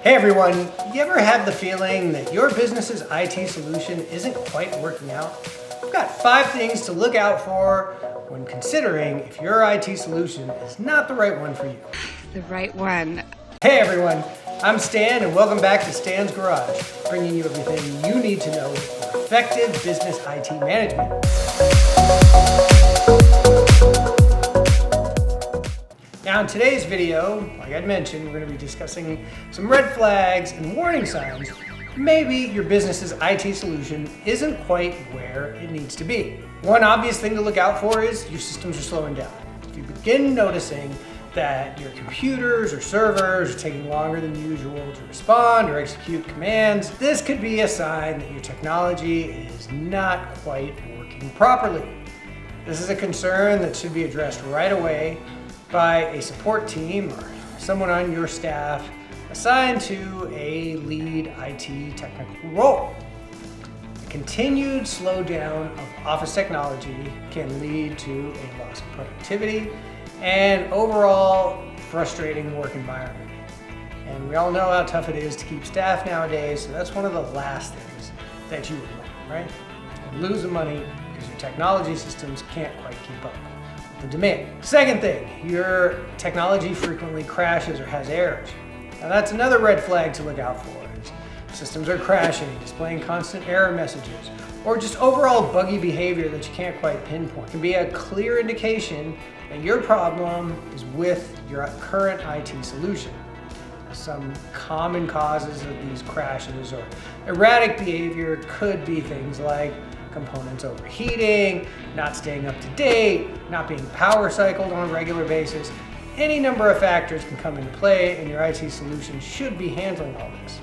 Hey everyone, you ever have the feeling that your business's IT solution isn't quite working out? I've got 5 things to look out for when considering if your IT solution is not the right one for you. The right one. Hey everyone, I'm Stan and welcome back to Stan's Garage, bringing you everything you need to know for effective business IT management. Now in today's video, like I'd mentioned, we're going to be discussing some red flags and warning signs. Maybe your business's IT solution isn't quite where it needs to be. One obvious thing to look out for is your systems are slowing down. If you begin noticing that your computers or servers are taking longer than usual to respond or execute commands, this could be a sign that your technology is not quite working properly. This is a concern that should be addressed right away by a support team or someone on your staff assigned to a lead IT technical role. A continued slowdown of office technology can lead to a loss of productivity and overall frustrating work environment. And we all know how tough it is to keep staff nowadays, so that's one of the last things that you would want, right? You're losing money because your technology systems can't quite keep up the demand. Second thing, your technology frequently crashes or has errors. Now that's another red flag to look out for. Systems are crashing, displaying constant error messages, or just overall buggy behavior that you can't quite pinpoint. It can be a clear indication that your problem is with your current IT solution. Some common causes of these crashes or erratic behavior could be things like components overheating, not staying up to date, not being power cycled on a regular basis. Any number of factors can come into play and your IT solution should be handling all this.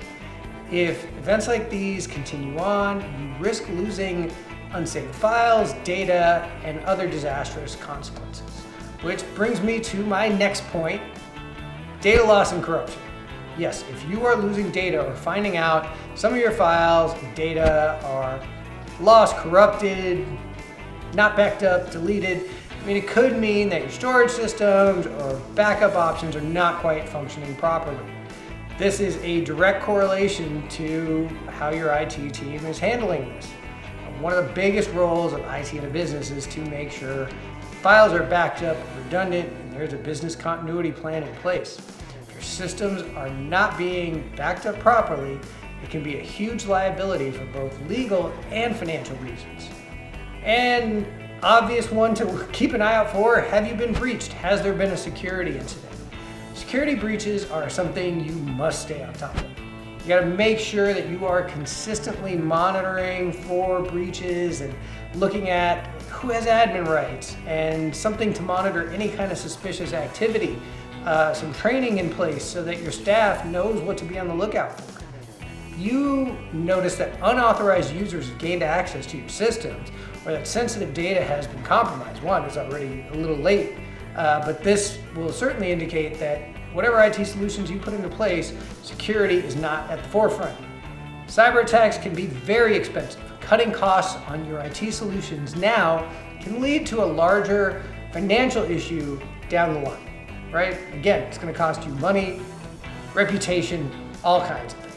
If events like these continue on, you risk losing unsaved files, data, and other disastrous consequences. Which brings me to my next point, data loss and corruption. Yes, if you are losing data or finding out some of your files and data are lost, corrupted, not backed up, deleted, it could mean that your storage systems or backup options are not quite functioning properly. This is a direct correlation to how your IT team is handling this. One of the biggest roles of IT in a business is to make sure files are backed up, redundant, and there's a business continuity plan in place. If your systems are not being backed up properly, it can be a huge liability for both legal and financial reasons. And obvious one to keep an eye out for, have you been breached? Has there been a security incident? Security breaches are something you must stay on top of. You gotta make sure that you are consistently monitoring for breaches and looking at who has admin rights and something to monitor any kind of suspicious activity. Some training in place so that your staff knows what to be on the lookout for. You notice that unauthorized users have gained access to your systems or that sensitive data has been compromised. One, it's already a little late, but this will certainly indicate that whatever IT solutions you put into place, security is not at the forefront. Cyber attacks can be very expensive. Cutting costs on your IT solutions now can lead to a larger financial issue down the line, right? Again, it's going to cost you money, reputation, all kinds of things.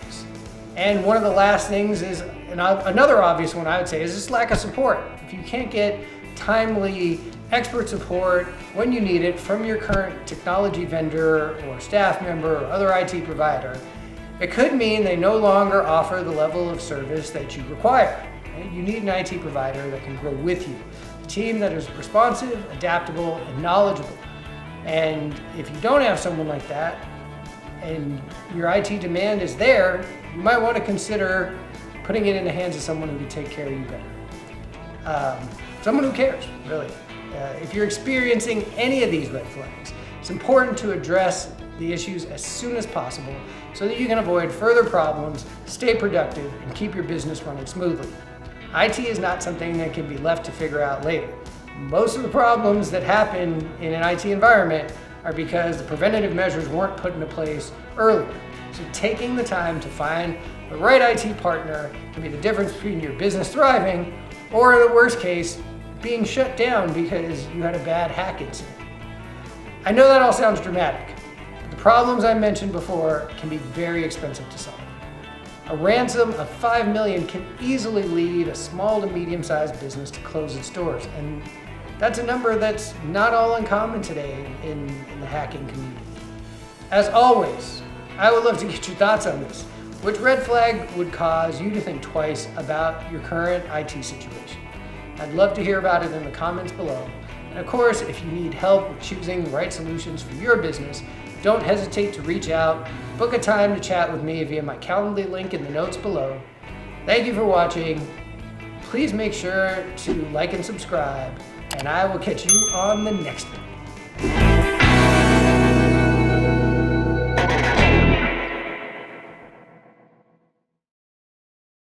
And one of the last things is, another obvious one I would say, is this lack of support. If you can't get timely expert support when you need it from your current technology vendor or staff member or other IT provider, it could mean they no longer offer the level of service that you require. You need an IT provider that can grow with you, a team that is responsive, adaptable, and knowledgeable. And if you don't have someone like that, and your IT demand is there, you might want to consider putting it in the hands of someone who can take care of you better. Someone who cares, really. If you're experiencing any of these red flags, it's important to address the issues as soon as possible so that you can avoid further problems, stay productive, and keep your business running smoothly. IT is not something that can be left to figure out later. Most of the problems that happen in an IT environment are because the preventative measures weren't put into place earlier. So taking the time to find the right IT partner can be the difference between your business thriving or, in the worst case, being shut down because you had a bad hack incident. I know that all sounds dramatic, The problems I mentioned before can be very expensive to solve. A ransom of $5 million can easily lead a small to medium-sized business to close its doors, and that's a number that's not all uncommon today in the hacking community. As always, I would love to get your thoughts on this. Which red flag would cause you to think twice about your current IT situation? I'd love to hear about it in the comments below. And of course, if you need help with choosing the right solutions for your business, don't hesitate to reach out, book a time to chat with me via my Calendly link in the notes below. Thank you for watching. Please make sure to like and subscribe, and I will catch you on the next one.